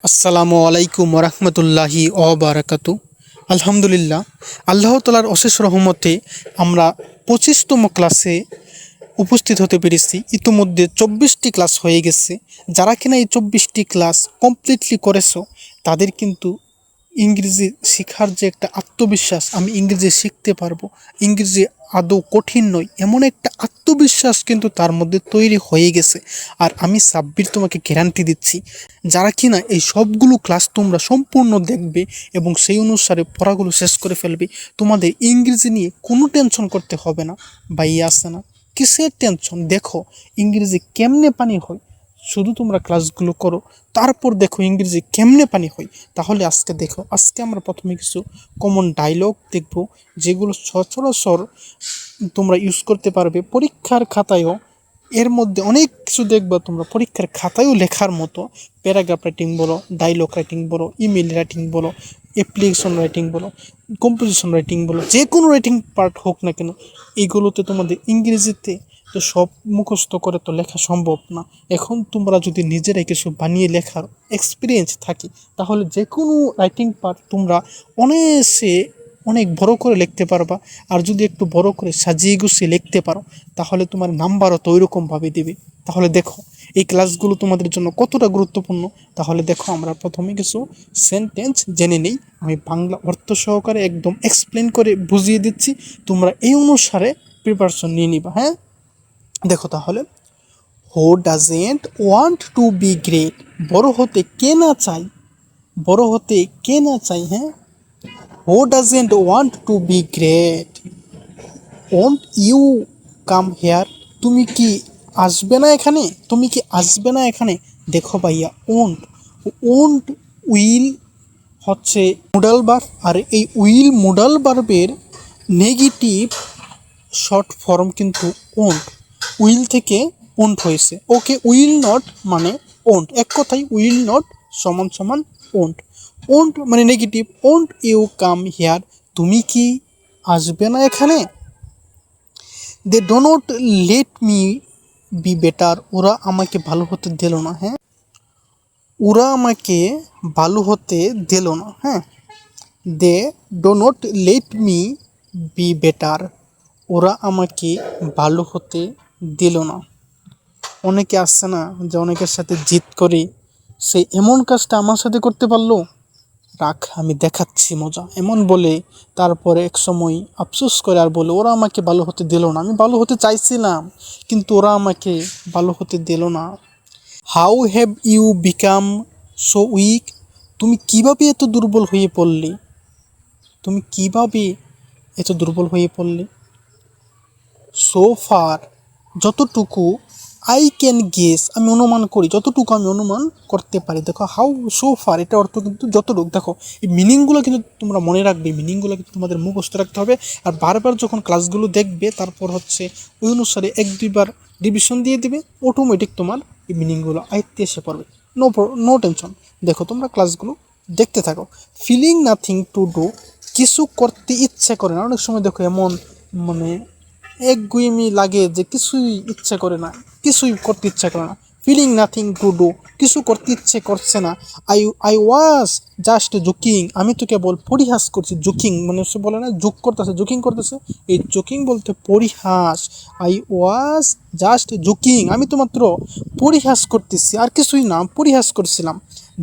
আসসালামু আলাইকুম ওরহমতুল্লাহি ওবারাকাতু। আলহামদুলিল্লাহ, আল্লাহ তালার অশেষ রহমতে আমরা 25তম ক্লাসে উপস্থিত হতে পেরেছি। ইতিমধ্যে 24টি ক্লাস হয়ে গেছে। যারা কিনা এই 24টি ক্লাস কমপ্লিটলি করেছো তাদের কিন্তু ইংরেজি শেখার যে একটা আত্মবিশ্বাস, আমি ইংরেজি শিখতে পারবো, ইংরেজি আদৌ কঠিন নয়, এমন একটা আত্মবিশ্বাস কিন্তু তার মধ্যে তৈরি হয়ে গেছে। আর আমি সাব্বির তোমাকে গ্যারান্টি দিচ্ছি, যারা কিনা এই সবগুলো ক্লাস তোমরা সম্পূর্ণ দেখবে এবং সেই অনুসারে পড়াগুলো শেষ করে ফেলবে, তোমাদের ইংরেজি নিয়ে কোনো টেনশন করতে হবে না। ভাইয়া আসে না, কিসের টেনশন? দেখো ইংরেজি কেমনে পানি হয়, শুধু তোমরা ক্লাসগুলো করো, তারপর দেখো ইংরেজি কেমনে পানি হয়। তাহলে আজকে দেখো, আজকে আমরা প্রথমে কিছু কমন ডায়লগ দেখব, যেগুলো সচরাচর তোমরা ইউজ করতে পারবে পরীক্ষার খাতায়ও। এর মধ্যে অনেক কিছু দেখবা তোমরা পরীক্ষার খাতায়ও লেখার মতো। প্যারাগ্রাফ রাইটিং বলো, ডায়লগ রাইটিং বলো, ইমেল রাইটিং বলো, অ্যাপ্লিকেশন রাইটিং বলো, কম্পোজিশন রাইটিং বলো, যে কোনো রাইটিং পার্ট হোক না কেন, এইগুলোতে তোমাদের ইংরেজিতে তো সব মুখস্থ করে তো লেখা সম্ভব না। এখন তোমরা যদি নিজেরাই কিছু বানিয়ে লেখার এক্সপিরিয়েন্স থাকে, তাহলে যে কোনো রাইটিং পার্ট তোমরা অনায়াসে অনেক বড় করে লিখতে পারবা। আর যদি একটু বড় করে সাজিয়ে গুছিয়ে লিখতে পারো, তাহলে তোমার নাম্বারও তো ওইরকমভাবে দেবে। তাহলে দেখো এই ক্লাসগুলো তোমাদের জন্য কতটা গুরুত্বপূর্ণ। তাহলে দেখো, আমরা প্রথমে কিছু সেন্টেন্স জেনে নেই। আমি বাংলা অর্থ সহকারে একদম এক্সপ্লেন করে বুঝিয়ে দিচ্ছি, তোমরা এই অনুসারে প্রিপারেশন নিয়ে নিবা। হ্যাঁ, দেখো তাহলে, হু doesn't want to be great, বড় হতে কে না চাই, বড় হতে কে না চাই। হ্যাঁ, who doesn't want to be great, won't you come here, তুমি কি আসবে না এখানে, তুমি কি আসবে না এখানে। দেখো ভাইয়া, ওন্ট, ওন্ট উইল হচ্ছে মোডাল ভার্ব, আর এই উইল মোডাল ভার্বের নেগেটিভ শর্ট ফর্ম কিন্তু ওন্ট, উইল থেকে ওন্ট হয়েছে। ওকে, উইল নট মানে ওন্ট, এক কথায় উইল নট সমান সমান ওন্ট। ওন্ট মানে negative, won't you come here, তুমি কি আসবে না এখানে। They do not let me be better, ওরা আমাকে ভালো হতে দিল না। হ্যাঁ, ওরা আমাকে ভালো হতে দিল না। হ্যাঁ, they do not let me be better, ওরা আমাকে ভালো হতে দিল না। অনেকে আসছে না যে অনেকের সাথে জিদ করি, সে এমন কাজটা আমার সাথে করতে পারলো, রাখ আমি দেখাচ্ছি মজা, এমন বলে তারপরে এক সময় আফসোস করে আর বলে, ওরা আমাকে ভালো হতে দিল না, আমি ভালো হতে চাইছিলাম কিন্তু ওরা আমাকে ভালো হতে দিল না। How have you become so weak, তুমি কিভাবে এত দুর্বল হয়ে পড়লে, তুমি কিভাবে এত দুর্বল হয়ে পড়লে। সো ফার, যতটুকু, আই ক্যান গেস, আমি অনুমান করি, যতটুকু আমি অনুমান করতে পারি। দেখো হাউ, সো ফার, এটা অর্থ কিন্তু যতটুকু। দেখো এই মিনিংগুলো কিন্তু তোমরা মনে রাখবে, মিনিংগুলো কিন্তু তোমাদের মুখস্থ রাখতে হবে। আর বারবার যখন ক্লাসগুলো দেখবে, তারপর হচ্ছে ওই অনুসারে এক দুইবার রিভিশন দিয়ে দেবে, অটোমেটিক তোমার এই মিনিংগুলো আয়ত্তে এসে পড়বে। No no tension. দেখো তোমরা ক্লাসগুলো দেখতে থাকো। ফিলিং নাথিং টু ডু, কিছু করতে ইচ্ছে করে না। অনেক সময় দেখো এমন মানে একগুয়েমি লাগে যে কিছুই ইচ্ছে করে না, কিছুই করতে ইচ্ছে করে না। ফিলিং নাথিং টু ডু, কিছু করতে ইচ্ছে করছে না। I I was just joking, আমি তো কেবল পরিহাস করছি। জোকিং মানে সে বলে না জোক করতেছে, জোকিং করতেছে, এই জোকিং বলতে পরিহাস। আই ওয়াজ জাস্ট জোকিং, আমি তো মাত্র পরিহাস করতেছি, আর কিছুই না, পরিহাস করছিলাম।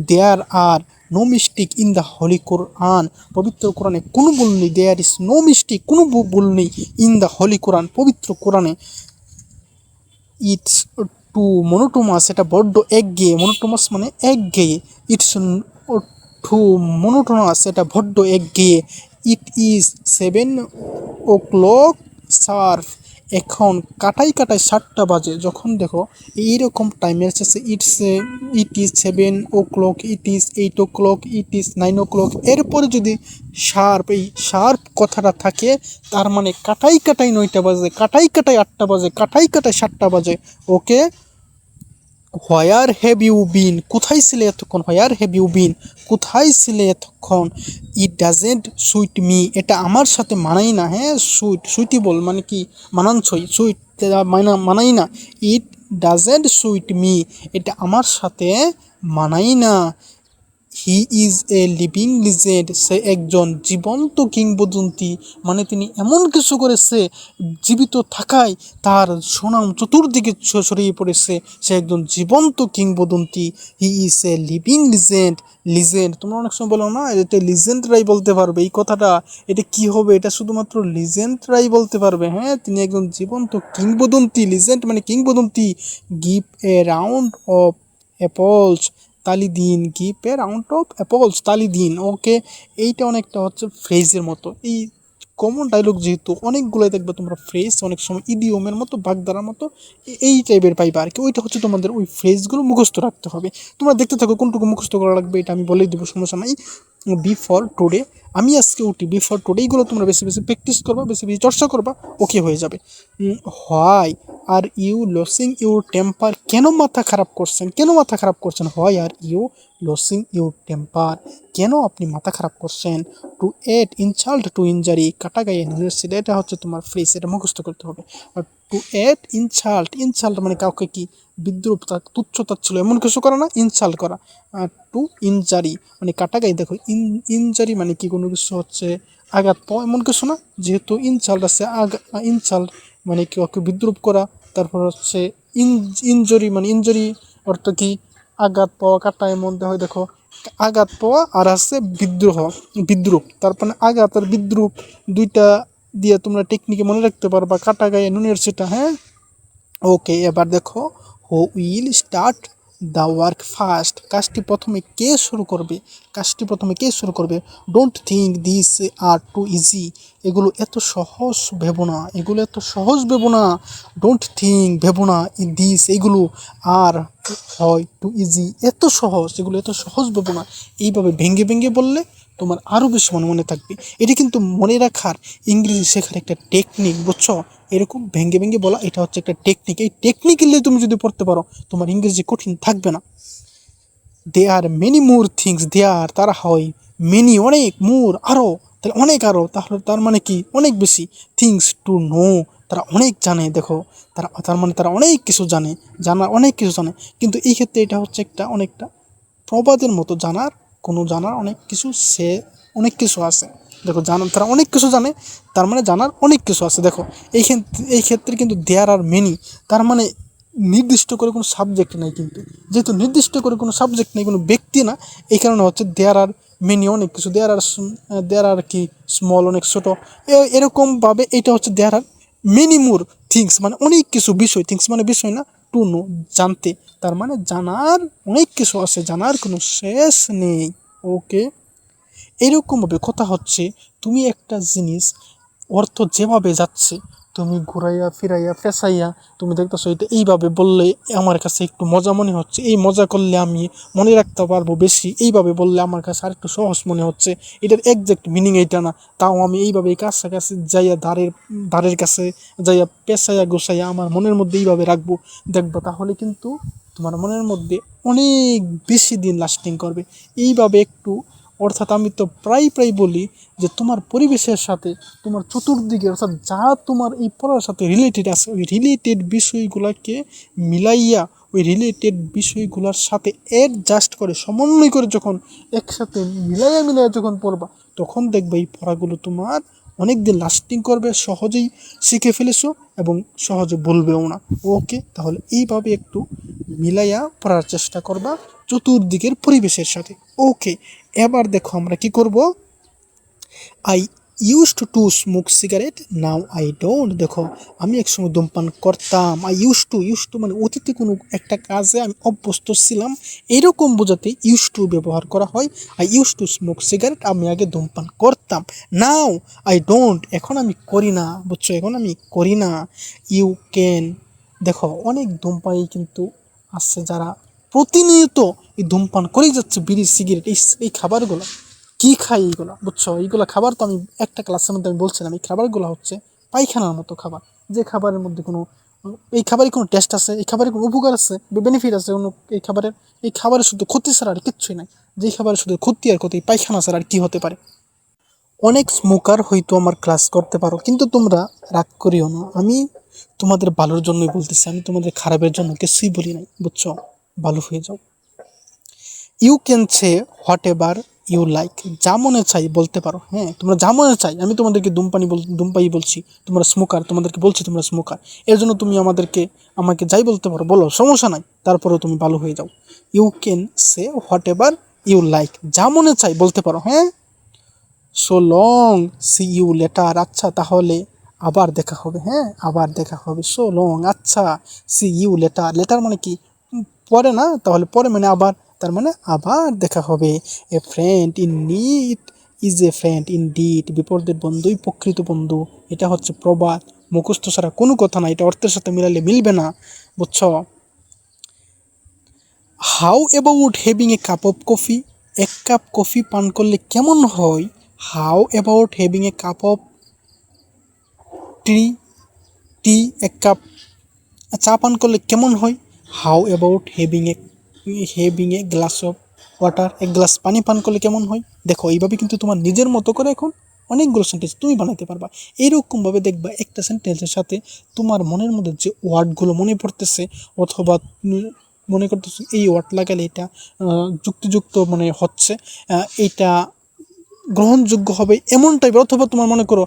There are no mistake in the holy Quran, পবিত্র কোরআনে কোনো ভুল নেই। দেয়ার ইজ নো মিস্টেক, কোনো ভুল নেই। ইন দ্য হলি কোরআন, পবিত্র কোরআনে। ইটস টু মনোটোমাস, এটা বড্ড একঘেয়ে, মনোটোমাস মানে একঘেয়ে। ইটস টু মনোটোনাস, এটা বড্ড একঘেয়ে। ইট ইজ 7 o'clock শার্প, এখন কাটাই কাটাই 7টা বাজে। যখন দেখো এইরকম টাইমের শেষে it is 7 o'clock, it is 8 o'clock, it is 9 o'clock, এরপরে যদি শার্প, এই শার্প কথাটা থাকে, তার মানে কাটাই কাটাই 9টা বাজে, কাটাই কাটাই 8টা বাজে, কাটাই কাটাই 7টা বাজে। ওকে, হোয়ার হ্যাভ ইউ বিন, কোথায় ছিলে এতক্ষণ। হোয়ার হ্যাভ ইউ বিন, কোথায় ছিলে এতক্ষণ। ইট ডাজেন্ট সুইট মি, এটা আমার সাথে মানাই না। হ্যাঁ, সুইটেবল মানে কি, মানানসই। সুইট মানাই না। ইট ডাজেন্ট সুইট মি, এটা আমার সাথে মানাই না। He is a living legend, সে একজন জীবন্ত কিংবদন্তি, মানে তিনি এমন কিছু করেছে জীবিত থাকায় তার সুনাম চতুর্দিকে ছড়িয়ে পড়েছে, সে একজন জীবন্ত কিংবদন্তি। হি is a living legend, legend তোমরা অনেক সময় বলো না এটা লিজেন্ডরাই বলতে পারবে, এই কথাটা এটা কি হবে, এটা শুধুমাত্র লিজেন্ডরাই বলতে পারবে। হ্যাঁ, তিনি একজন জীবন্ত কিংবদন্তি, লিজেন্ড মানে কিংবদন্তি। Give a round of apples, তালি দিন, give a round of apples, তালি দিন। ওকে, এইটা অনেকটা হচ্ছে ফ্রেজের মতো, এই কমন ডায়লগ যেহেতু অনেকগুলোই দেখবে তোমরা ফ্রেজ অনেক সময় ইডিওমের মতো বাগধারার মতো এই টাইপের পাইবা আর কি। ওইটা হচ্ছে তোমাদের ওই ফ্রেজগুলো মুখস্থ রাখতে হবে। তোমরা দেখতে থাকো কোনটুকু মুখস্থ করা লাগবে, এটা আমি বলেই দেবো, সমস্যা নাই। বিফর টুডে, আমি আজকে উঠি, বিফর টুডে, এইগুলো তোমরা বেশি বেশি প্র্যাকটিস করবা, বেশি বেশি চর্চা করবা, ওকে হয়ে যাবে। Why are you losing your temper, কেন মাথা খারাপ করছেন, কেন মাথা খারাপ করছেন, why are you losing your temper, কেন আপনি মাথা খারাপ করছেন। To add insult to injury, কাটা গায়ে নুনের ছিটা, এটা হচ্ছে তোমার ফ্রেজ, এটা মুখস্থ করতে হবে। আর টু এড ইনসাল্ট, ইনসাল্ট মানে কাউকে কি বিদ্রুপ, তুচ্ছ তাচ্ছিল এমন কিছু করা না, ইনসাল্ট করা। আর টু ইনজারি মানে কাটা গায়ে, দেখো ইনজারি মানে কি কোনো কিছু হচ্ছে আঘাত পাওয়া এমন কিছু না, যেহেতু ইনসাল্ট আছে, ইনসাল্ট মানে কাউকে বিদ্রুপ করা। তারপর হচ্ছে ইনজরি মানে ইনজরি অর্থ কি আঘাত পাওয়া, কাটা এমন হয় দেখো, আঘাত পাওয়া আর আছে বিদ্রোহ, বিদ্রুপ। তারপরে আঘাত আর বিদ্রুপ দুইটা দিয়ে তোমরা টেকনিকে মনে রাখতে পারবা, কাটা গায়ে নুনের সেটা। হ্যাঁ, ওকে, এবার দেখো, who will start the work first, কাজটি প্রথমে কে শুরু করবে, কাজটি প্রথমে কে শুরু করবে। Don't think this are too easy, এগুলো এত সহজ ভেবো না, এগুলো এত সহজ ভেবো না। ডোন্ট থিঙ্ক ভেবো না, দিস এগুলো আর হয় টু ইজি এত সহজ, এগুলো এত সহজ ভেবো না। এইভাবে ভেঙে ভেঙে বললে তোমার আরও বেশি মনে মনে থাকবে। এটা কিন্তু মনে রাখার, ইংরেজি শেখার একটা টেকনিক, বুঝছো? এরকম ভেঙে ভেঙে বলা, এটা হচ্ছে একটা টেকনিক। এই টেকনিক্যালি তুমি যদি পড়তে পারো তোমার ইংরেজি কঠিন থাকবে না। দে আর মেনি মোর থিংস, দে আর তারা হয়, মেনি অনেক, মোর আরও, তাহলে অনেক আরও, তাহলে তার মানে কি অনেক বেশি, থিংস টু নো তারা অনেক জানে। দেখো তারা, তার মানে তারা অনেক কিছু জানে, জানার অনেক কিছু জানে। কিন্তু এই ক্ষেত্রে এটা হচ্ছে একটা অনেকটা প্রবাদের মতো, জানার অনেক কিছু, সে অনেক কিছু আছে। দেখো তারা অনেক কিছু জানে, তার মানে জানার অনেক কিছু আছে। দেখো এই ক্ষেত্রে কিন্তু দেয়ার আর মেনি, তার মানে নির্দিষ্ট করে কোনো সাবজেক্ট নেই, কিন্তু যেহেতু নির্দিষ্ট করে কোনো সাবজেক্ট নেই, কোনো ব্যক্তি না, এই কারণে হচ্ছে দেয়ার আর মেনি অনেক কিছু, দেয়ার আর কি স্মল অনেক ছোটো, এরকমভাবে এটা হচ্ছে দেয়ার আর মেনি মোর থিংস মানে অনেক কিছু বিষয়, থিংস মানে বিষয় না, টু নো জানতে, তার মানে জানার অনেক কিছু আছে, জানার কোনো শেষ নেই। ওকে, এরকমভাবে কথা হচ্ছে, তুমি একটা জিনিস অর্থ যেভাবে যাচ্ছে তুমি ঘুরাইয়া ফিরাইয়া ফেসাইয়া তুমি দেখতেছো এটা এইভাবে বললে আমার কাছে একটু মজা মনে হচ্ছে, এই মজা করলে আমি মনে রাখতে পারবো বেশি, এইভাবে বললে আমার কাছে আর একটু সহজ মনে হচ্ছে, এটার একজ্যাক্ট মিনিং এইটা না, তাও আমি এইভাবে এই কাছাকাছি যাইয়া ধারের কাছে যাইয়া পেঁচাইয়া গোসাইয়া আমার মনের মধ্যে এইভাবে রাখবো, দেখবো তাহলে কিন্তু তোমার মনের মধ্যে অনেক বেশি দিন লাস্টিং করবে। এইভাবে একটু, অর্থাৎ আমি তো প্রায় বলি যে তোমার পরিবেশের সাথে, তোমার চতুর্দিকে, অর্থাৎ যা তোমার এই পড়ার সাথে রিলেটেড আছে, ওই রিলেটেড বিষয়গুলোকে মিলাইয়া, ওই রিলেটেড বিষয়গুলোর সাথে অ্যাডজাস্ট করে, সমন্বয় করে যখন একসাথে মিলাইয়া যখন পড়বা, তখন দেখবে এই পড়াগুলো তোমার অনেক দিন লাস্টিং করবে, সহজেই শিখে ফেলেছো এবং সহজে বলবেও না। ওকে, তাহলে এইভাবে একটু মিলাইয়া পড়ার চেষ্টা করবা চতুর্দিকের পরিবেশের সাথে। ওকে, এবার দেখো আমরা কি করব। I used to smoke cigarette, now I don't, দেখো আমি একসময় ধূমপান করতাম। আই ইউজ টু মানে অতীতে কোনো একটা কাজে আমি অভ্যস্ত ছিলাম, এরকম বোঝাতে ইউজ টু ব্যবহার করা হয়। I use to smoke cigarette, আমি আগে ধূমপান করতাম। নাও আই ডোন্ট, এখন আমি করি না, বুঝছো, এখন আমি করি না। ইউ ক্যান, দেখো অনেক ধূমপায়ী কিন্তু আছে যারা প্রতিনিয়ত এই ধূমপান করেই যাচ্ছে, বিড়ি সিগারেট এই খাবারগুলো কি খাই, এইগুলো বুঝছো, এইগুলো খাবার তো আমি একটা ক্লাসের মধ্যে আমি বলছিলাম, এই খাবারগুলো হচ্ছে পায়খানার মতো খাবার, যে খাবারের মধ্যে কোনো, এই খাবারের কোনো টেস্ট আছে, এই খাবারের কোনো উপকার আছে, বেনিফিট আছে কোনো, এই খাবারের শুধু ক্ষতি ছাড়া আর কিচ্ছুই নাই, যেই খাবারের শুধু ক্ষতি আর ক্ষতি, পায়খানা ছাড়া আর কি হতে পারে। অনেক স্মোকার হয়তো আমার ক্লাস করতে পারো, কিন্তু তোমরা রাগ করিও না, আমি তোমাদের ভালোর জন্যই বলতেছি, আমি তোমাদের খারাপের জন্য কিছুই বলি নাই, বুঝছো, ভালো হয়ে যাও। You can say whatever you like, যা মনে চাই বলতে পারো। হ্যাঁ, তোমরা যা মনে চাই, আমি তোমাদেরকে ধূমপাই বলছি, তোমরা স্মোকার, তোমাদেরকে বলছি তোমরা স্মোকার, এর জন্য তুমি আমাকে যাই বলতে পারো, বলো, সমস্যা নাই, তারপরেও তুমি ভালো হয়ে যাও। You can say whatever you like, যা মনে চাই বলতে পারো। হ্যাঁ, so long, see you later, আচ্ছা তাহলে আবার দেখা হবে। হ্যাঁ, আবার দেখা হবে। সো লং, আচ্ছা, সি ইউ লেটার, লেটার মানে কি, পরে না, তাহলে পরে মানে আবার, তার মানে আবার দেখা হবে। A friend in need is a friend in deed, বিপরীতের বন্ধুই প্রকৃত বন্ধু। এটা হচ্ছে প্রবাদ, মুখস্থ ছাড়া কোনো কথা না, এটা অর্থের সাথে মিলালে মিলবে না, বুঝছো? How about having a cup of coffee, এক কাপ কফি পান করলে কেমন হয়? How about having a cup of tea, এক কাপ চা পান করলে কেমন হয়? How about having a glass of water, এক গ্লাস পানি পান করলে কেমন হয়? দেখো, এইভাবে কিন্তু তোমার নিজের মতো করে এখন অনেকগুলো সেন্টেন্স তুমি বানাইতে পারবা। এইরকমভাবে দেখবা একটা সেন্টেন্সের সাথে তোমার মনের মধ্যে যে ওয়ার্ডগুলো মনে পড়তেছে, অথবা মনে করতেছে এই ওয়ার্ড লাগালে এটা যুক্তিযুক্ত মানে হচ্ছে, এইটা গ্রহণযোগ্য হবে, এমন টাইপের, অথবা তোমার মনে করো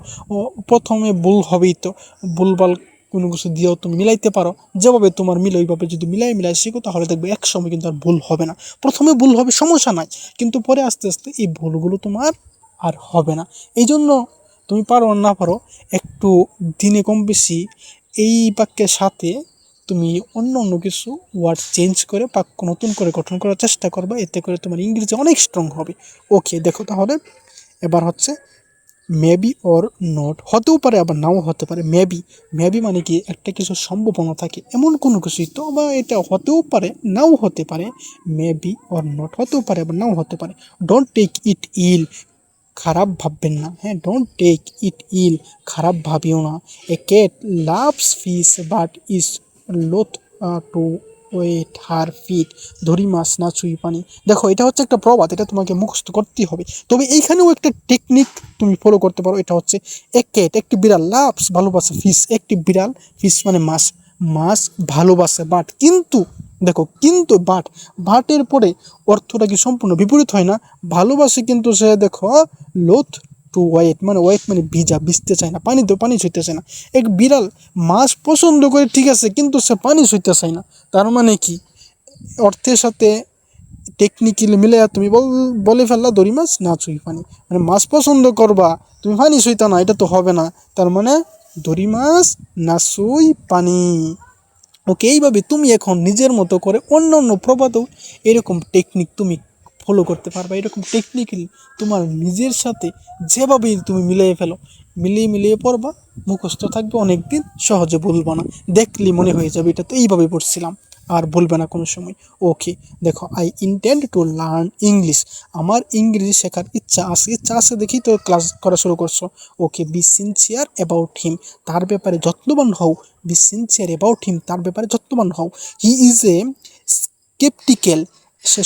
প্রথমে ভুল হবেই, তো ভুলভাল কোনো কিছু দিয়েও তুমি মিলাইতে পারো, যেভাবে তোমার মিলে ওইভাবে যদি মিলাই শিখো, তাহলে দেখবে এক সময় কিন্তু আর ভুল হবে না। প্রথমে ভুল হবে, সমস্যা নাই, কিন্তু পরে আস্তে আস্তে এই ভুলগুলো তোমার আর হবে না। এই জন্য তুমি পারো আর না পারো, একটু দিনে কম বেশি এই বাক্যের সাথে তুমি অন্য কিছু ওয়ার্ড চেঞ্জ করে বাক্য নতুন করে গঠন করার চেষ্টা করবে, এতে করে তোমার ইংরেজি অনেক স্ট্রং হবে। ওকে, দেখো তাহলে এবার হচ্ছে মেবি অর নট, হতেও পারে আবার নাও হতে পারে। মেবি মানে কি, একটা কিছু সম্ভাবনা থাকে এমন কোনো কিছুই তো, বা এটা হতেও পারে নাও হতে পারে। মেবি অর নট, হতেও পারে আবার নাও হতে পারে। ডোন্ট টেক ইট ইল, খারাপ ভাববেন না। হ্যাঁ, ডোন্ট টেক ইট ইল, খারাপ ভাবিও না। A cat loves fish but is loath to wet her feet, ধরি মাছ না চুই পানি। দেখো, এটা হচ্ছে একটা প্রবাদ, এটা তোমাকে মুখস্থ করতেই হবে। তবে এইখানেও একটা টেকনিক তুমি ফলো করতে পারো, এটা হচ্ছে এ ক্যাট, একটি বিড়াল, লাভস ভালোবাসে, ফিশ একটি বিড়াল, ফিশ মানে মাছ, মাছ ভালোবাসে, বাট কিন্তু, দেখো কিন্তু বাটের পরে অর্থটা কি সম্পূর্ণ বিপরীত হয় না? ভালোবাসে কিন্তু সে, দেখো, লোথ টু ওয়েট, মানে ওয়েট মানে ভিজতে চায় না, পানি ছুঁইতে চায় না। এক বিড়াল মাছ পছন্দ করে, ঠিক আছে, কিন্তু সে পানি ছুঁইতে চায় না। তার মানে কি, অর্থের সাথে টেকনিক্যালি মিলে তুমি বলে ফেললা দড়ি মাছ না চুই পানি, মানে মাছ পছন্দ করবা, তুমি পানি ছুঁইতা না, এটা তো হবে না। তার মানে দড়ি মাছ না চুই পানি। ওকে, এইভাবে তুমি এখন নিজের মতো করে অন্য প্রবাদও এরকম টেকনিক তুমি ফলো করতে পারবা। এরকম টেকনিক্যালি তোমার নিজের সাথে যেভাবেই তুমি মিলিয়ে পড়বা, মুখস্থ থাকবে অনেক দিন, সহজে ভুলবা না, দেখলি মনে হয়ে যাবে এটা তো এইভাবে পড়ছিলাম, আর বলবে না কোনো সময়। ওকে, দেখো, I intend to learn English, আমার ইংরেজি শেখার ইচ্ছা আছে দেখেই তো ক্লাস করা শুরু করছো। ওকে, বি সিনসিয়ার অ্যাবাউট হিম, তার ব্যাপারে যত্নবান হও। বি সিনসিয়ার অ্যাবাউট হিম, তার ব্যাপারে যত্নবান হও। হি is A sceptical, say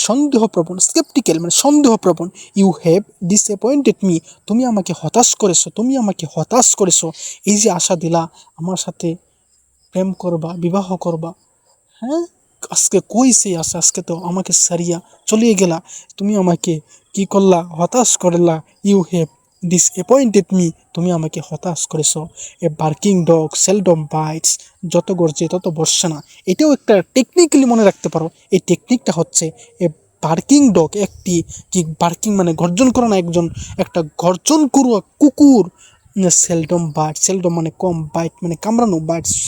sceptical মানে সন্দেহপ্রবণ। ইউ হ্যাভ ডিসঅ্যাপয়েন্টেড মি, তুমি আমাকে হতাশ করেছো। এই যে আশা দিলা আমার সাথে প্রেম করবা, বিবাহ করবা, হ্যাঁ, আজকে কই সেই আশা, আজকে তো আমাকে সারিয়া চলিয়ে গেলা, তুমি আমাকে কি করলা, হতাশ করলা। ইউ হ্যাভ ডিসঅ্যাপয়েন্টেড মি, তুমি আমাকে হতাশ করেছো। A barking dog seldom bites, যত গর্জে তত বসছে না। এটাও একটা টেকনিক্যালি মনে রাখতে পারো। এই টেকনিকটা হচ্ছে, এ বার্কিং ডগ, একটি কি বার্কিং মানে গর্জন করা না, একটা গর্জন করুয়া কুকুর। সেলডম মানে কম, বাইট মানে কামড়ানো,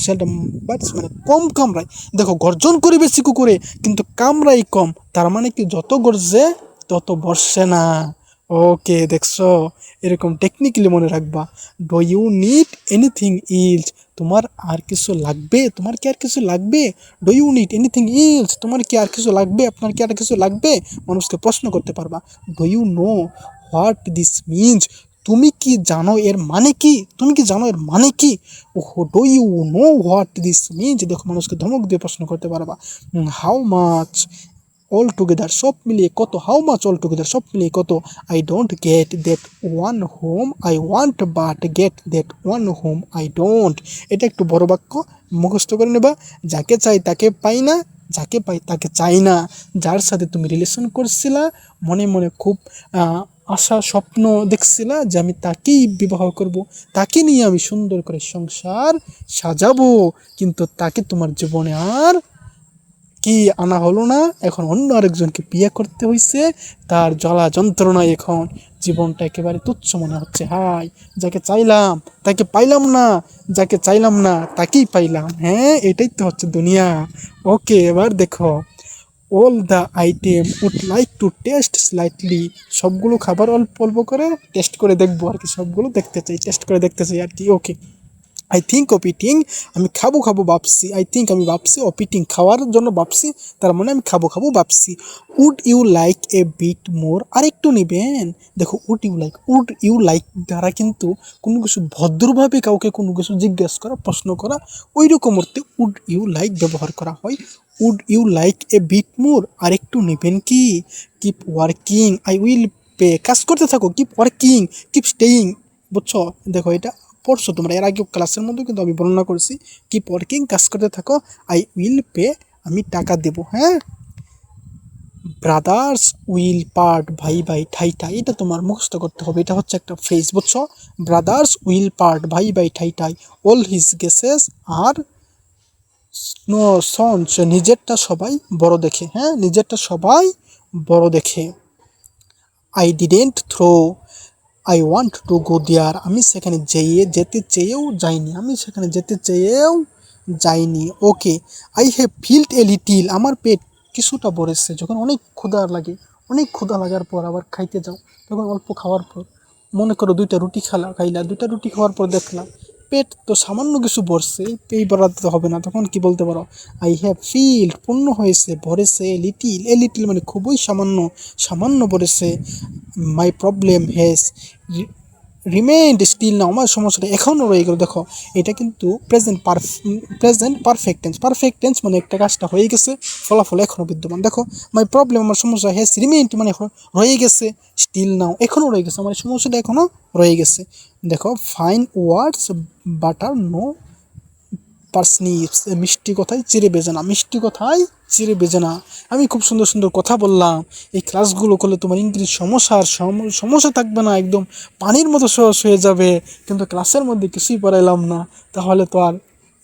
সেলডম বাইটস মানে কম কামড়ায়। দেখো, গর্জন করে বেশি কুকুরে, কিন্তু কামড়াই কম, তার মানে কি যত গর্জে তত বর্ষে না। ওকে, দেখছো, এরকম টেকনিক্যালি মনে রাখবা। Do you need anything else, তোমার আর কিছু লাগবে, তোমার কি আর কিছু লাগবে? Do you need anything else, তোমার কি আর কিছু লাগবে, আপনার কি আর কিছু লাগবে? মানুষকে প্রশ্ন করতে পারবা। Do you know what this means, তুমি কি জানো এর মানে কি? ওহো, do you know what this means, দেখো, মানুষকে ধমক দিয়ে প্রশ্ন করতে পারবা। হাউ মাচ অল টুগেদার, সব মিলিয়ে কত? হাউ মাচ অল টুগেদার, সব মিলিয়ে কত? I don't get that one home I want but get that one home I don't. এটা একটু বড় বাক্য, মুখস্থ করে নেবা। যাকে চাই তাকে পাই না, যাকে পাই তাকে চাই না। যার সাথে তুমি রিলেশন করছিলা, মনে মনে খুব আশা স্বপ্ন দেখছিলা যে আমি তাকেই বিবাহ করব, তাকে নিয়ে আমি সুন্দর করে সংসার সাজাবো, কিন্তু তাকে তোমার জীবনে আর কি আনা হলো না। এখন অন্য আরেকজনকে বিয়ে করতে হয়েছে, তার জ্বালা যন্ত্রণায় এখন জীবনটা একেবারে তুচ্ছ মনে হচ্ছে। হাই, যাকে চাইলাম তাকে পাইলাম না, যাকে চাইলাম না তাকেই পাইলাম। হ্যাঁ, এটাই তো হচ্ছে দুনিয়া। ওকে, এবার দেখো, all the item would like to taste slightly, সবগুলো খাবার অল্প অল্প করে টেস্ট করে দেখবো আর কি, সবগুলো দেখতে চাই, টেস্ট করে দেখতে চাই আর কি। ওকে, আই থিঙ্ক অফ ইটিং, আমি খাবো খাবো ভাবছি। আই থিঙ্ক আমি ভাবছি, অফ ইটিং খাওয়ার জন্য ভাবছি, তার মানে আমি খাবো খাবো ভাবছি। Would you like a bit more, আর একটু নেবেন। দেখো, উড ইউ লাইক দ্বারা কিন্তু কোনো কিছু ভদ্রভাবে কাউকে কোনো কিছু জিজ্ঞেস করা, প্রশ্ন করা, ওই রকম অর্থে উড ইউ লাইক ব্যবহার করা হয়। Would you like a bit more, আর একটু নেবেন কি? Keep working, I will pay, কাজ করতে থাকো, কিপ ওয়ার্কিং, কিপ স্টেইং। বুঝছো? দেখো, এটা পড়ছো তোমরা এর আগে ক্লাসের মধ্যে, কিন্তু আমি বর্ণনা করছি। কিপ ওয়ার্কিং, কাজ করতে থাকো, আই উইল পে, আমি টাকা দেবো। হ্যাঁ, ব্রাদার্স উইল পার্ট, ভাই ভাই ঠাই ঠাই, এটা তোমার মুখস্থ করতে হবে, এটা হচ্ছে একটা ফ্রেজ। বুঝছো? ব্রাদার্স উইল পার্ট, ভাই ভাই ঠাই ঠাই, all his geese are no swans, নিজেরটা সবাই বড় দেখে। হ্যাঁ, নিজেরটা সবাই বড় দেখে। I didn't throw, I want to go there, আমি সেখানে যেতে চেয়েও যাইনি, আমি সেখানে যেতে চেয়েও যাইনি। Okay, I have filled a little, আমার পেট কিছুটা ভরেছে। যখন অনেক ক্ষুধা লাগে, অনেক ক্ষুধা লাগার পর আবার খাইতে যাও, তখন অল্প খাওয়ার পর, মনে করো 2টা রুটি খাইলা, 2টা রুটি খাওয়ার পর দেখলা পেট তো সামান্য কিছু ভরছে, এই বাড়াতে তো হবে না, তখন কি বলতে পারো? আই হ্যাভ ফিল্ড, পূর্ণ হয়েছে, ভরেছে, লিটিল, এ লিটিল মানে খুবই সামান্য, সামান্য ভরেছে। My problem has remained still now, আমার সমস্যাটা এখনও রয়ে গেল। দেখো, এটা কিন্তু প্রেজেন্ট পারফেক্ট টেন্স মানে একটা কাজটা হয়ে গেছে, ফলাফল এখনও বিদ্যমান। দেখো, মাই প্রবলেম, আমার সমস্যা, হ্যাজ রিমেইনড মানে রয়ে গেছে, স্টিল নাও এখনও রয়ে গেছে, আমার সমস্যাটা এখনও রয়ে গেছে। দেখো, ফাইন ওয়ার্ডস বাটার নো পার্সনিপস, মিষ্টি কথায় চিড়ে বেজে না, মিষ্টি কথায় চিড়ে বেজে না। আমি খুব সুন্দর সুন্দর কথা বললাম, এই ক্লাসগুলো করলে তোমার ইংরেজি সমস্যা থাকবে না, একদম পানির মতো সহজ হয়ে যাবে। কিন্তু ক্লাসের মধ্যে কিছুই পড়াইলাম না, তাহলে তো আর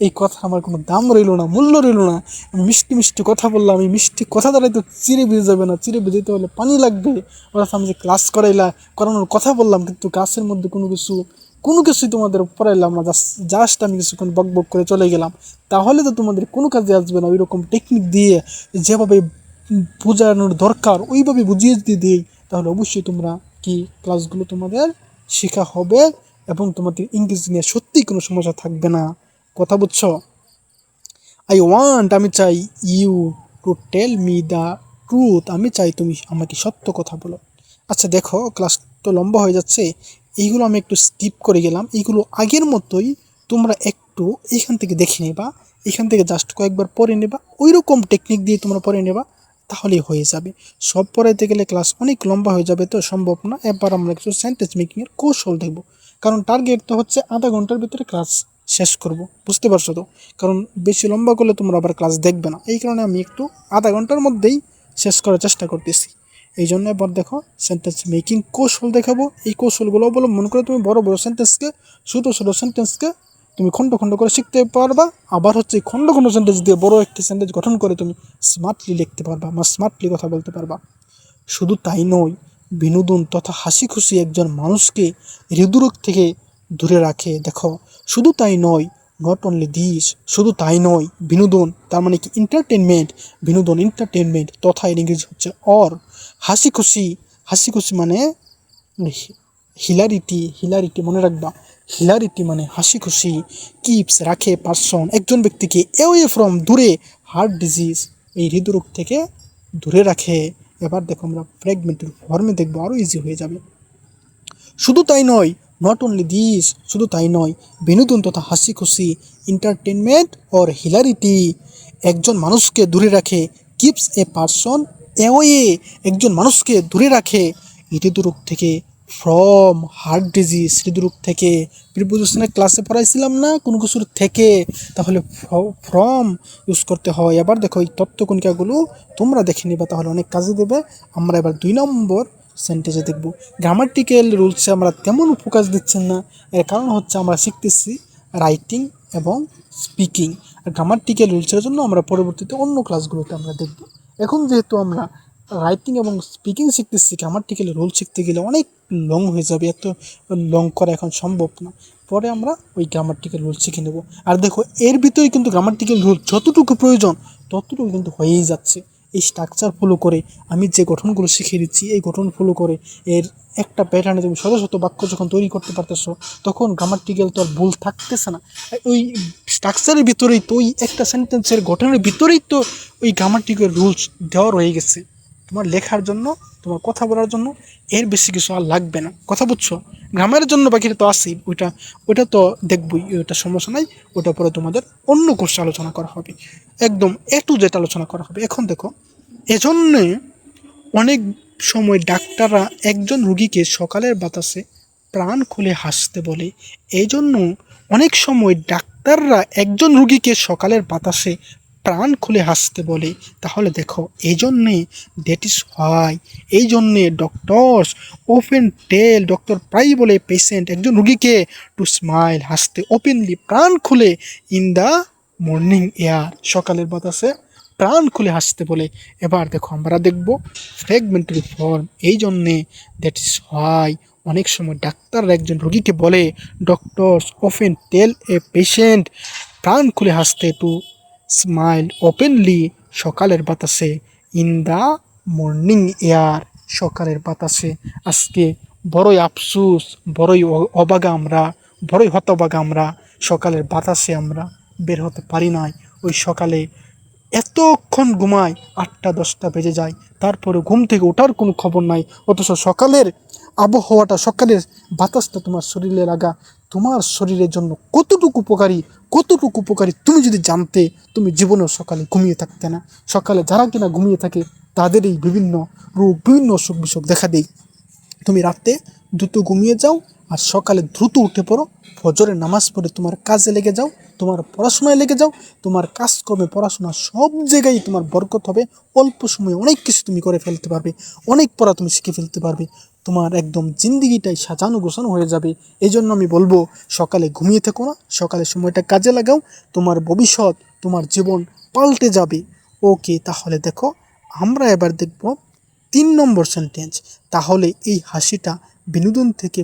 এই কথা আমার কোনো দাম রইল না, মূল্য রইল না। আমি মিষ্টি মিষ্টি কথা বললাম, এই মিষ্টি কথা দ্বারাই তো চিড়ে বেজে যাবে না, চিড়ে বেজেতে হলে পানি লাগবে। অর্থাৎ আমি যে ক্লাস করানোর কথা বললাম, কিন্তু ক্লাসের মধ্যে কোনো কিছুই তোমাদের পড়াইলাম না, জাস্ট আমি কিছুক্ষণ বক বক করে চলে গেলাম, তাহলে তো তোমাদের কোনো কাজে আসবে না। ওই রকম টেকনিক দিয়ে যেভাবে বোঝানোর দরকার ওইভাবে বুঝিয়ে যদি দিই, তাহলে অবশ্যই তোমরা কি ক্লাসগুলো তোমাদের শেখা হবে, এবং তোমাদের ইংরেজি নিয়ে সত্যিই কোনো সমস্যা থাকবে না। কথা বুঝছো? আই ওয়ান্ট, আমি চাই, you to tell me the truth, আমি চাই তুমি আমাকে সত্য কথা বলো। আচ্ছা দেখো, ক্লাস তো লম্বা হয়ে যাচ্ছে, এইগুলো আমি একটু স্কিপ করে গেলাম, এইগুলো আগের মতোই তোমরা একটু এইখান থেকে দেখে নেবা, এখান থেকে জাস্ট কয়েকবার পড়ে নেবা, ওই রকম টেকনিক দিয়ে তোমরা পড়ে নেবা, তাহলেই হয়ে যাবে। সব পড়াইতে গেলে ক্লাস অনেক লম্বা হয়ে যাবে, তো সম্ভব না। এবার আমরা কিছু সেন্টেন্স মেকিংয়ের কৌশল দেখব, কারণ টার্গেট তো হচ্ছে আধা ঘন্টার ভিতরে ক্লাস শেষ করব, বুঝতে পারছো তো? কারণ বেশি লম্বা করলে তোমরা আবার ক্লাস দেখবে না, এই কারণে আমি একটু আধা ঘন্টার মধ্যেই শেষ করার চেষ্টা করতেছি। এই জন্য এবার দেখো, সেন্টেন্স মেকিং কৌশল দেখাবো, এই কৌশলগুলো অবলম্বন করে তুমি বড় বড় সেন্টেন্সকে, ছোটো ছোটো সেন্টেন্সকে তুমি খণ্ড খণ্ড করে শিখতে পারবা। আবার হচ্ছে এই খণ্ড খণ্ড সেন্টেন্স দিয়ে বড় একটি সেন্টেন্স গঠন করে তুমি স্মার্টলি লিখতে পারবা, বা স্মার্টলি কথা বলতে পারবা। শুধু তাই নয়, বিনোদন তথা হাসি খুশি একজন মানুষকে হৃদরোগ থেকে দূরে রাখে। দেখো, শুধু তাই নয়, নট অনলি দিস, শুধু তাই নয়, বিনোদন তার মানে কি এন্টারটেনমেন্ট, বিনোদন এন্টারটেনমেন্ট, তথা এর ইংরেজি হচ্ছে অর। হাসি খুশি, হাসি খুশি মানে হিলারিটি মনে রাখবা, হিলারিটি মানে হাসি খুশি। কিপস রাখে, পারসন একজন ব্যক্তিকে, অ্যাওয়ে ফ্রম দূরে, হার্ট ডিজিজ এই হৃদরোগ থেকে দূরে রাখে। এবার দেখো, আমরা ফ্র্যাগমেন্টের ফর্মে দেখবো, আরও ইজি হয়ে যাবে। শুধু তাই নয়, নট অনলি দিস, শুধু তাই নয়, বিনোদন তথা হাসি খুশি, এন্টারটেনমেন্ট অর হিলারিটি একজন মানুষকে দূরে রাখে। কিপস এ পারসন অ্যাওয়ে, একজন মানুষকে দূরে রাখে হৃদরোগ থেকে, ফ্রম হার্ট ডিজিজ, হৃদরোগ থেকে। প্রিপোজিশনের ক্লাসে পড়াইছিলাম না কোনো কিছুর থেকে, তাহলে ফ্রম ইউজ করতে হয়। এবার দেখো এই তত্ত্বকণিকাগুলো তোমরা দেখে নিবা, তাহলে অনেক কাজে দেবে। আমরা এবার 2 নম্বর সেন্টেন্সে দেখব। গ্রামাটিক্যাল রুলসে আমরা তেমন ফোকাস দিচ্ছেন না, এর কারণ হচ্ছে আমরা শিখতেছি রাইটিং এবং স্পিকিং। আর গ্রামাটিক্যাল রুলসের জন্য আমরা পরবর্তীতে অন্য ক্লাসগুলোতে আমরা দেখব। এখন যেহেতু আমরা রাইটিং এবং স্পিকিং শিখতেছি, গ্রামাটিক্যাল রুল শিখতে গেলে অনেক লং হয়ে যাবে, এত লং করা এখন সম্ভব না। পরে আমরা ওই গ্রামাটিক্যাল রুল শিখে নেব। আর দেখো এর ভিতরে কিন্তু গ্রামাটিক্যাল রুল যতটুকু প্রয়োজন ততটুকু কিন্তু হয়েই যাচ্ছে। এই স্ট্রাকচার ফলো করে আমি যে গঠনগুলো শিখিয়ে দিচ্ছি, এই গঠন ফলো করে এর একটা প্যাটার্নে তুমি শত শত বাক্য যখন তৈরি করতে পারতেছো, তখন গ্রামাটিক্যাল তো আর ভুল থাকতেছে না। ওই স্ট্রাকচারের ভিতরেই তো, ওই একটা সেন্টেন্সের গঠনের ভিতরেই তো ওই গ্রামাটিক্যাল রুলস দেওয়া রয়ে গেছে। তোমার লেখার জন্য, তোমার কথা বলার জন্য এর বেশি কিছু আর লাগবে না। কথা বুঝছো? গ্রামারের জন্য বাকিটা তো আসেই, ওইটা তো দেখবই, ওইটা সমস্যা নাই। ওটা পরে তোমাদের অন্য কোর্সে আলোচনা করা হবে, একদম A to Z আলোচনা করা হবে। এখন দেখো, এজন্যে অনেক সময় ডাক্তাররা একজন রুগীকে সকালের বাতাসে প্রাণ খুলে হাসতে বলে। এই জন্য অনেক সময় ডাক্তাররা একজন রুগীকে সকালের বাতাসে প্রাণ খুলে হাসতে বলে। তাহলে দেখো এই জন্যে, দ্যাট ইজ হোয়াই, এই জন্যে ডক্টরস ওপেন টেল, ডক্টর প্রায়ই বলে পেশেন্ট, একজন রুগীকে টু স্মাইল, হাসতে ওপেনলি, প্রাণ খুলে, ইন দ্য মর্নিং এয়ার, সকালের বাতাসে প্রাণ খুলে হাসতে বলে। এবার দেখো আমরা দেখব ফ্র্যাগমেন্টারি ফর্ম। এই জন্যে, দ্যাট ইজ হোয়াই, অনেক সময় ডাক্তাররা একজন রোগীকে বলে, doctors often tell a patient, প্রাণ খুলে হাসতে, টু স্মাইল ওপেনলি, সকালের বাতাসে, ইন দ্য মর্নিং এয়ার, সকালের বাতাসে। আজকে বড়ই আফসোস, বড়ই অবাগা আমরা, বড়ই হতবাগা আমরা, সকালের বাতাসে আমরা বের হতে পারি নাই। ওই সকালে এতক্ষণ ঘুমায়, 8টা 10টা বেজে যায়, তারপরে ঘুম থেকে ওঠার কোনো খবর নাই। অথচ সকালের আবহাওয়াটা, সকালের বাতাসটা তোমার শরীরে লাগা, তোমার শরীরের জন্য কতটুকু উপকারী তুমি যদি জানতে, তুমি জীবনেও সকালে ঘুমিয়ে থাকতে না। সকালে যারা কিনা ঘুমিয়ে থাকে তাদের এই বিভিন্ন রোগ, বিভিন্ন অসুখ বিসুখ দেখা দেয়। তুমি রাতে দ্রুত ঘুমিয়ে যাও, আর সকালে দ্রুত উঠে পড়ো, ফজরের নামাজ পড়ে তোমার কাজে লেগে যাও, তোমার পড়াশোনায় লেগে যাও, তোমার কাজকর্মে, পড়াশোনা সব জায়গায় তোমার বরকত হবে। অল্প সময়ে অনেক কিছু তুমি করে ফেলতে পারবে, অনেক পড়া তুমি শিখে ফেলতে পারবে, তোমার একদম জিন্দিগিটাই সাজানো গোছানো হয়ে যাবে। এই জন্য আমি বলবো, সকালে ঘুমিয়ে থেকো না, সকালে সময়টা কাজে লাগাও, তোমার ভবিষ্যৎ, তোমার জীবন পাল্টে যাবে। ওকে, তাহলে দেখো আমরা এবার দেখব 3 নম্বর সেন্টেন্স। তাহলে এই হাসিটা বিনোদন থেকে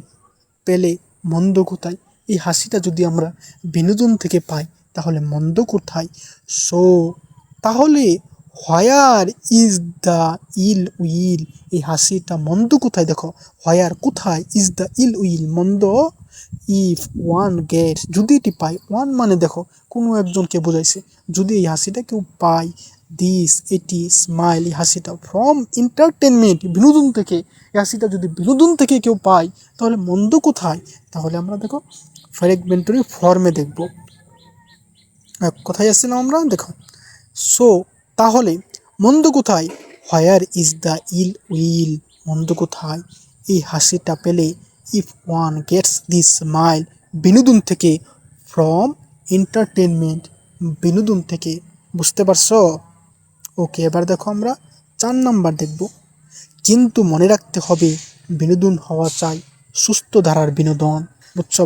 পেলে মন্দ কোথায়? এই হাসিটা যদি আমরা বিনোদন থেকে পাই তাহলে মন্দ কোথায়? সো তাহলে where is the ill will, এই হাসিটা মন্দ কোথায়? দেখো হোয়ার কোথায়, ইজ দ্য ইল উইল মন্দ, ইফ ওয়ান গেটস, যদি এটি পায়, ওয়ান মানে দেখো কোনো একজনকে বোঝাইছে, যদি এই হাসিটা কেউ পায়, দিস এটি, স্মাইল এই হাসিটা, ফ্রম এন্টারটেনমেন্ট বিনোদন থেকে, এই হাসিটা যদি বিনোদন থেকে কেউ পায় তাহলে মন্দ কোথায়? তাহলে আমরা দেখো ফ্র্যাগমেন্টারি ফর্মে দেখব। কোথায় আসছিলাম আমরা? দেখো, সো তাহলে মন্দ কোথায়? Where is the ill will, মন্দ কোথায়? এই হাসিটা পেলে, if one gets this smile, বিনোদন থেকে, ফ্রম এন্টারটেনমেন্ট বিনোদন থেকে। বুঝতে পারছো? ওকে, এবার দেখো আমরা 4 নাম্বার দেখব। কিন্তু মনে রাখতে হবে, বিনোদন হওয়া চাই সুস্থ ধারার বিনোদন। বুঝছো?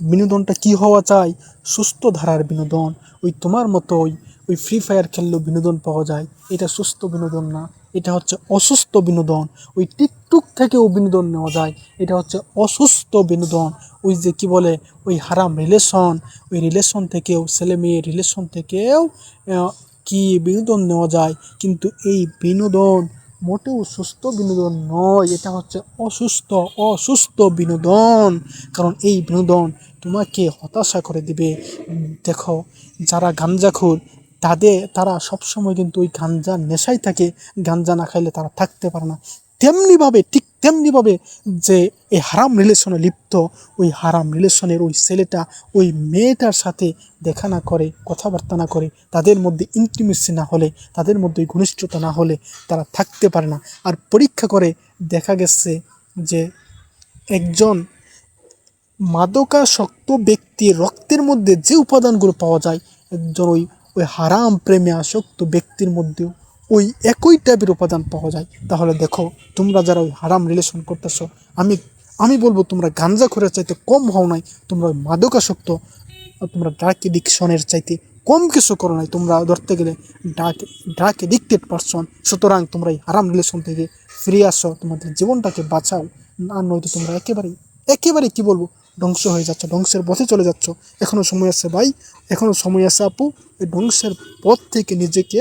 বিনোদনটা কি হওয়া চাই? সুস্থ ধারার বিনোদন। ওই তোমার মতো ওই ফ্রি ফায়ার খেললেও বিনোদন পাওয়া যায়, এটা সুস্থ বিনোদন না, এটা হচ্ছে অসুস্থ বিনোদন। ওই টিকটক থেকেও বিনোদন নেওয়া যায়, এটা হচ্ছে অসুস্থ বিনোদন। ওই যে কি বলে, ওই হারাম রিলেশন, ওই রিলেশন থেকেও, ছেলে মেয়ের রিলেশন থেকেও কি বিনোদন নেওয়া যায়, কিন্তু এই বিনোদন মোটেও সুস্থ বিনোদন নয়, এটা হচ্ছে অসুস্থ বিনোদন। কারণ এই বিনোদন তোমাকে হতাশা করে দিবে। দেখো যারা গাঞ্জাখোর, তারা সবসময় কিন্তু ওই গাঞ্জার নেশায় থাকে, গাঞ্জা না খাইলে তারা থাকতে পারে না। ঠিক তেমনিভাবে যে এই হারাম রিলেশনে লিপ্ত, ওই হারাম রিলেশনের ওই ছেলেটা ওই মেয়েটার সাথে দেখা না করে, কথাবার্তা না করে, তাদের মধ্যে ইন্টিমেসি না হলে, তাদের মধ্যে ঘনিষ্ঠতা না হলে তারা থাকতে পারে না। আর পরীক্ষা করে দেখা গেছে যে একজন মাদকাসক্ত ব্যক্তির রক্তের মধ্যে যে উপাদানগুলো পাওয়া যায়, একজন ওই ওই হারাম প্রেমে আসক্ত ব্যক্তির মধ্যেও ওই একই টাইপের উপাদান পাওয়া যায়। তাহলে দেখো, তোমরা যারা ওই হারাম রিলেশন করতেছো, আমি আমি বলবো তোমরা গাঞ্জাখোরের চাইতে কম হও নাই, তোমরা ওই মাদকাসক্ত, তোমরা ড্রাগ এডিকশনের চাইতে কম কিছু করো নাই। তোমরা ধরতে গেলে ড্রাগ এডিক্টেড পারসন। সুতরাং তোমরা এই হারাম রিলেশন থেকে ফিরে আসো, তোমাদের জীবনটাকে বাঁচাও, আর নয়তো তোমরা একেবারে কি বলবো, ধ্বংস হয়ে যাচ্ছ, ধ্বংসের পথে চলে যাচ্ছ। এখনো সময় আছে ভাই, এখনো সময় আছে আপু, এই ধ্বংসের পথ থেকে নিজেকে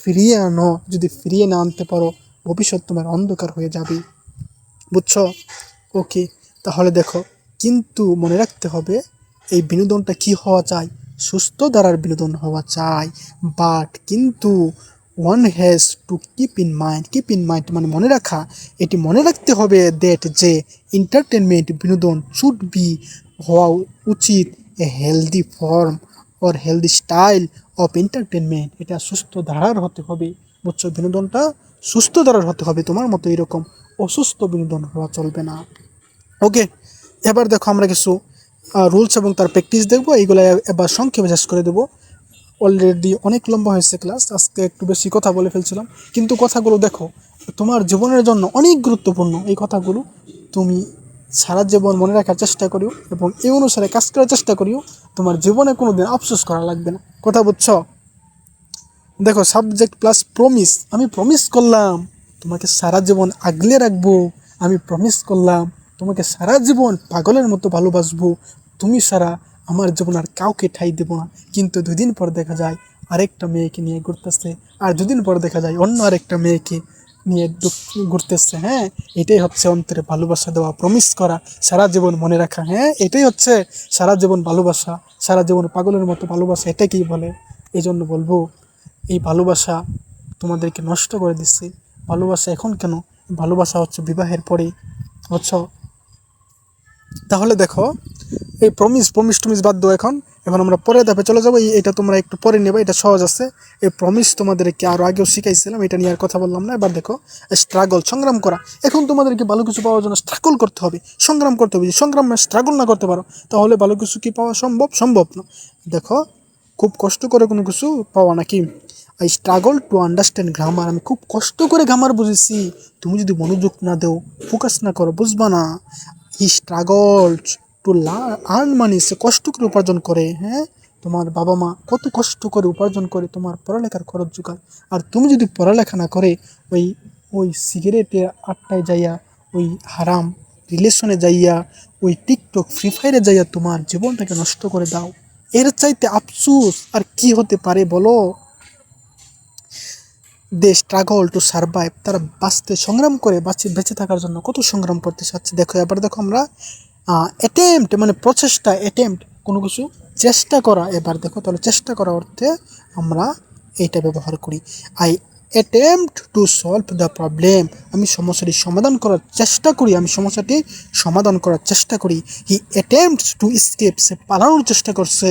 ফিরিয়ে আনো। যদি ফিরিয়ে না আনতে পারো, ভবিষ্যৎ তোমার অন্ধকার হয়ে যাবে, বুঝছো? ওকে, তাহলে দেখো, কিন্তু মনে রাখতে হবে এই বিনোদনটা কি হওয়া চাই, সুস্থ ধারার বিনোদন হওয়া চাই। বাট কিন্তু one has to keep in mind মানে মনে রাখা, এটি মনে রাখতে হবে দ্যাট যে এন্টারটেনমেন্ট বিনোদন শুড বি হওয়া উচিত এ healthy form or healthy style of entertainment. এটা সুস্থ ধারার হতে হবে, বুঝছো? বিনোদনটা সুস্থ ধারার হতে হবে, তোমার মতো এরকম অসুস্থ বিনোদন হওয়া চলবে না। ওকে, এবার দেখো আমরা কিছু রুলস এবং তার প্র্যাকটিস দেখবো, এইগুলো এবার সংক্ষেপে শেষ করে দেবো। অলরেডি অনেক লম্বা হয়েছে ক্লাস, আজকে একটু বেশি কথা বলে ফেলছিলাম, কিন্তু কথাগুলো দেখো তোমার জীবনের জন্য অনেক গুরুত্বপূর্ণ। এই কথাগুলো তুমি সারা জীবন মনে রাখার চেষ্টা করিও এবং এই অনুসারে কাজ করার চেষ্টা করিও, তোমার জীবনে কোনো দিন আফসোস করা লাগবে না। কথা বুঝছো? দেখো, সাবজেক্ট প্লাস প্রমিস, আমি প্রমিস করলাম তোমাকে সারা জীবন আগলে রাখবো, আমি প্রমিস করলাম তোমাকে সারা জীবন পাগলের মতো ভালোবাসবো, তুমি সারা আমার জীবন আর কাউকে ঠাঁই দেবো না। কিন্তু দুদিন পর দেখা যায় আরেকটা মেয়েকে নিয়ে ঘুরতেছে, আর দুদিন পর দেখা যায় অন্য আরেকটা মেয়েকে নিয়ে ঘুরতেছে। হ্যাঁ, এটাই হচ্ছে অন্তরে ভালোবাসা দেওয়া, প্রমিস করা, সারা জীবন মনে রাখা। হ্যাঁ, এটাই হচ্ছে সারা জীবন ভালোবাসা, সারা জীবন পাগলের মতো ভালোবাসা, এটাকেই বলে। এই জন্য বলবো, এই ভালোবাসা তোমাদেরকে নষ্ট করে দিচ্ছে। ভালোবাসা এখন কেন, ভালোবাসা হচ্ছে বিবাহের পরেই, বুঝছো? তাহলে দেখো, এই প্রমিস টমিস বাদ দাও। এখন আমরা পরের ধাপে চলে যাবো। এটা তোমরা একটু পরে নেবে, এটা সহজ আছে। এই প্রমিস তোমাদেরকে আরও আগেও শিখাইছিলাম, এটা নিয়ে আর কথা বললাম না। এবার দেখো, স্ট্রাগল, সংগ্রাম করা। এখন তোমাদেরকে ভালো কিছু পাওয়ার জন্য স্ট্রাগল করতে হবে, সংগ্রাম করতে হবে। যদি সংগ্রামে স্ট্রাগল না করতে পারো, তাহলে ভালো কিছু কি পাওয়া সম্ভব না। দেখো, খুব কষ্ট করে কোনো কিছু পাওয়া নাকি, I struggle to understand grammar, আমি খুব কষ্ট করে গ্রামার বুঝেছি। তুমি যদি মনোযোগ না দেও, ফোকাস না করো, বুঝবা না। হি স্ট্রাগলস টু আর্ন মানি, সে কষ্ট করে উপার্জন করে। হ্যাঁ, তোমার বাবা মা কত কষ্ট করে উপার্জন করে তোমার পড়ালেখার খরচ জোগায়, আর তুমি যদি পড়ালেখা না করে ওই ওই সিগারেটের আড্ডায় যাইয়া, ওই হারাম রিলেশনে যাইয়া, ওই টিকটক ফ্রি ফায়ারে যাইয়া তোমার জীবনটাকে নষ্ট করে দাও, এর চাইতে আফসোস আর কি হতে পারে বলো? দে স্ট্রাগল টু সারভাইভ, তারা বাঁচতে সংগ্রাম করে, বেঁচে থাকার জন্য কত সংগ্রাম করতে চাচ্ছে। দেখো, এবার দেখো আমরা অ্যাটেম্পট মানে প্রচেষ্টা, অ্যাটেম্পট কোনো কিছু চেষ্টা করা। এবার দেখো, তাহলে চেষ্টা করা অর্থে আমরা এইটা ব্যবহার করি, I attempt to solve the problem, আমি সমস্যাটি সমাধান করার চেষ্টা করি, হি অ্যাটেম্পটস টু এসকেপ, সে পালানোর চেষ্টা করছে।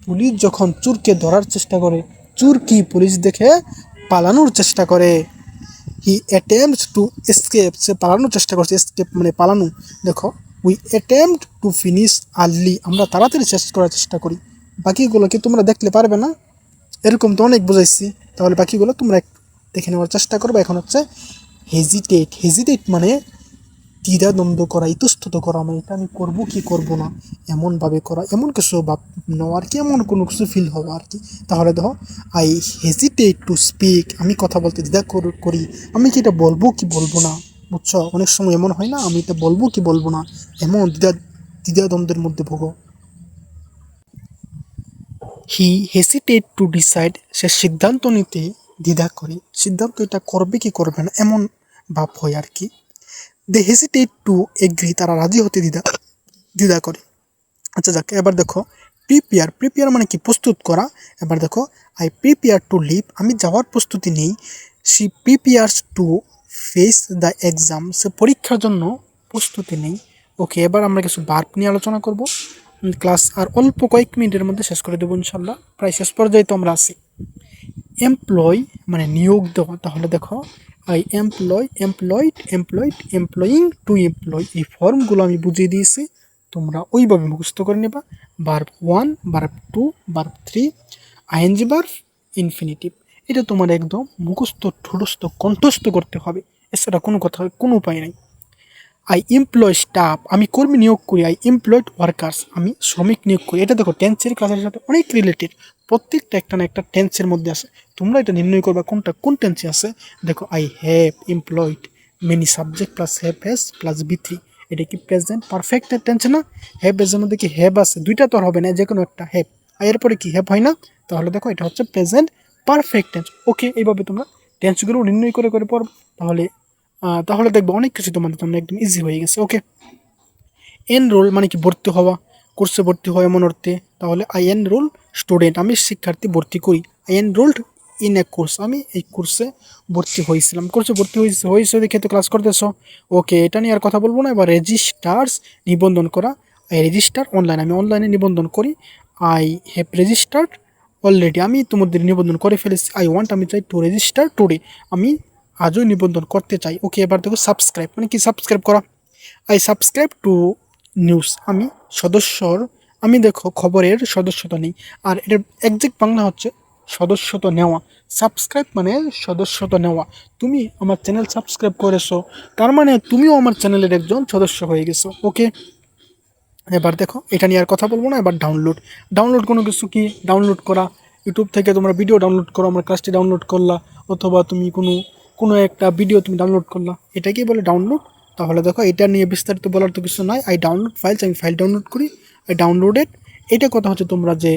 পুলিশ যখন চোরকে ধরার চেষ্টা করে, চোর কি পুলিশ দেখে পালানোর চেষ্টা করে। হি অ্যাটেম্পটস টু এসকেপ, সে পালানোর চেষ্টা করছে, এসকেপ মানে পালানো। দেখো, we attempt to finish early, আমরা তাড়াতাড়ি শেষ করার চেষ্টা করি। বাকিগুলো কি তোমরা দেখলে পারবে না? এরকম তো অনেক বুঝাইছি, তাহলে বাকিগুলো তোমরা দেখে নেওয়ার চেষ্টা করবে। এখন হচ্ছে হেজিটেট মানে দ্বিধাদ্বন্দ্ব করা, ইতস্তত করা, মানে এটা আমি করবো কি করবো না, এমনভাবে করা, এমন কিছু ভাব নেওয়া আর কি, এমন কোনো কিছু ফিল হওয়া আর কি। তাহলে দেখো, আই হেজিটেট টু স্পিক, আমি কথা বলতে দ্বিধা করি, আমি কি এটা বলবো কি বলবো না, বুঝছো? অনেক সময় এমন হয় না, আমি এটা বলবো কি বলবো না, এমন দ্বিধাদ্বন্দ্বের মধ্যে ভোগো। হি হেজিটেট টু ডিসাইড, সে সিদ্ধান্ত নিতে দ্বিধা করে, সিদ্ধান্ত এটা করবে কি করবে না এমন ভাব হয় আর কি। দে হেজিটেট টু এগ্রি, তারা রাজি হতে দ্বিধা করে। আচ্ছা যাক, এবার দেখো, প্রিপেয়ার মানে কি, প্রস্তুত করা। এবার দেখো, আই প্রিপেয়ার টু লিভ, আমি যাওয়ার প্রস্তুতি নেই। She prepares to face the exam, সে পরীক্ষার জন্য প্রস্তুতি নেই। ওকে, এবার আমরা কিছু ভার্ব নিয়ে আলোচনা করব। ক্লাস আর অল্প কয়েক মিনিটের মধ্যে শেষ করে দেবো ইনশাল্লাহ, প্রায় শেষ পর্যায়ে তো আমরা আছি। এমপ্লয় মানে নিয়োগ দেওয়া, তাহলে দেখো, I employ, employed, employed, employing, to employ, এই ফর্মগুলো আমি বুঝিয়ে দিয়েছি, তোমরা ওইভাবে মুখস্থ করে নেবা। Verb 1, verb 2, verb 3, ING verb, infinitive. এটা তোমার একদম মুখস্থ ঠোঁটস্থ কণ্ঠস্থ করতে হবে, এছাড়া কোনো কথা, কোনো উপায় নাই। আই এমপ্লয় স্টাফ, আমি কর্মী নিয়োগ করি। আই এমপ্লয়েড ওয়ার্কার্স, আমি শ্রমিক নিয়োগ করি। এটা দেখো টেন্সের ক্লাসের সাথে অনেক রিলেটেড, প্রত্যেকটা একটা না একটা টেন্সের মধ্যে আছে। তোমরা এটা নির্ণয় করবা কোনটা কোন টেন্সে আছে। দেখো I have employed many subject plus have has plus বি3, এটা কি প্রেজেন্ট পারফেক্টের টেন্স না? হ্যাভ এর মধ্যে কি হ্যাভ আছে? দুইটা তো আর হবে না, যে কোনো একটা হ্যাভ, আর এরপরে কি হ্যাভ হয় না? তাহলে দেখো এটা হচ্ছে প্রেজেন্ট পারফেক্ট টেন্স। ওকে, এইভাবে তোমরা টেন্সগুলো নির্ণয় করে করে পড়ো, তাহলে দেখবো অনেক কিছু তোমাদের জন্য একদম ইজি হয়ে গেছে। ওকে, এনরোল মানে কি ভর্তি হওয়া, কোর্সে ভর্তি হওয়া এমন অর্থে। তাহলে আই এনরোল স্টুডেন্ট, আমি শিক্ষার্থী ভর্তি করি। I enrolled in a course, আমি এই কোর্সে ভর্তি হয়েছিলাম। কোর্সে ভর্তি হয়েছে দেখে তো ক্লাস করতেছো। ওকে, এটা নিয়ে আর কথা বলবো না। এবার রেজিস্টার্স, নিবন্ধন করা। আই রেজিস্টার অনলাইন, আমি অনলাইনে নিবন্ধন করি। আই হ্যাভ রেজিস্টার্ড অলরেডি, আমি তোমাদের নিবন্ধন করে ফেলেছি। আই ওয়ান্ট, আমি চাই টু রেজিস্টার টুডে, আমি আজই নিবন্ধন করতে চাই। ওকে, এবার দেখো সাবস্ক্রাইব মানে কি সাবস্ক্রাইব করা। আই সাবস্ক্রাইব টু নিউজ, আমি সদস্যর, আমি দেখো খবরের সদস্যতা নেই। আর এটার একজ্যাক্ট বাংলা হচ্ছে সদস্যতা নেওয়া। সাবস্ক্রাইব মানে সদস্যতা নেওয়া। তুমি আমার চ্যানেল সাবস্ক্রাইব করেছো, তার মানে তুমিও আমার চ্যানেলের একজন সদস্য হয়ে গেছো। ওকে, এবার দেখো এটা নিয়ে আর কথা বলবো না। এবার ডাউনলোড, ডাউনলোড কোনো কিছু কি ডাউনলোড করা। ইউটিউব থেকে তোমরা ভিডিও ডাউনলোড করো, আমার ক্লাসটি ডাউনলোড করলা, অথবা তুমি কোনো একটা ভিডিও তুমি ডাউনলোড করলা, এটাকেই বলে ডাউনলোড। তাহলে দেখো এটা নিয়ে বিস্তারিত বলার তো কিছু নয়। আই ডাউনলোড ফাইলস, আমি ফাইল ডাউনলোড করি। আই ডাউনলোডেড, এটা কথা হচ্ছে তোমরা যে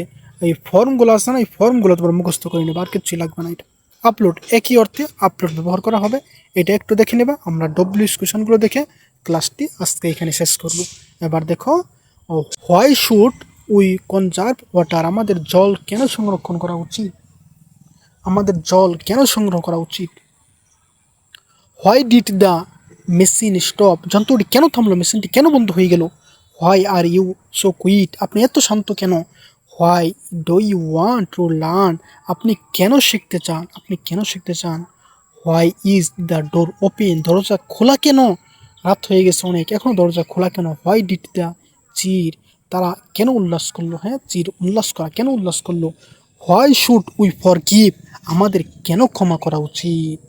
এই ফর্মগুলো আছে না, এই ফর্মগুলো তোমরা মুখস্থ করে নেবে, আর কিছুই লাগবে না। এটা আপলোড, একই অর্থে আপলোড ব্যবহার করা হবে, এটা একটু দেখে নেবা। আমরা ডব্লিউ কোয়েশনগুলো দেখে ক্লাসটি আজকে এখানে শেষ করব। এবার দেখো why should we conserve water, আমাদের জল কেন সংরক্ষণ করা উচিত, আমাদের জল কেন সংগ্রহ করা উচিত। Why did the machine stop, যন্ত্রটি কেন থামলো, মেশিনটি কেন বন্ধ হয়ে গেল। Why are you so quiet, আপনি এত শান্ত কেন। Why do you want to learn, আপনি কেন শিখতে চান, আপনি কেন শিখতে চান। Why is the door open, দরজা খোলা কেন, রাত হয়ে গেছে অনেক, এখনও দরজা খোলা কেন। হোয়াই ডিড দ্য চির, তারা কেন উল্লাস করলো, হ্যাঁ চির উল্লাস করা, কেন উল্লাস করলো। হোয়াই শুড উই ফরগিভ, আমাদের কেন ক্ষমা করা উচিত।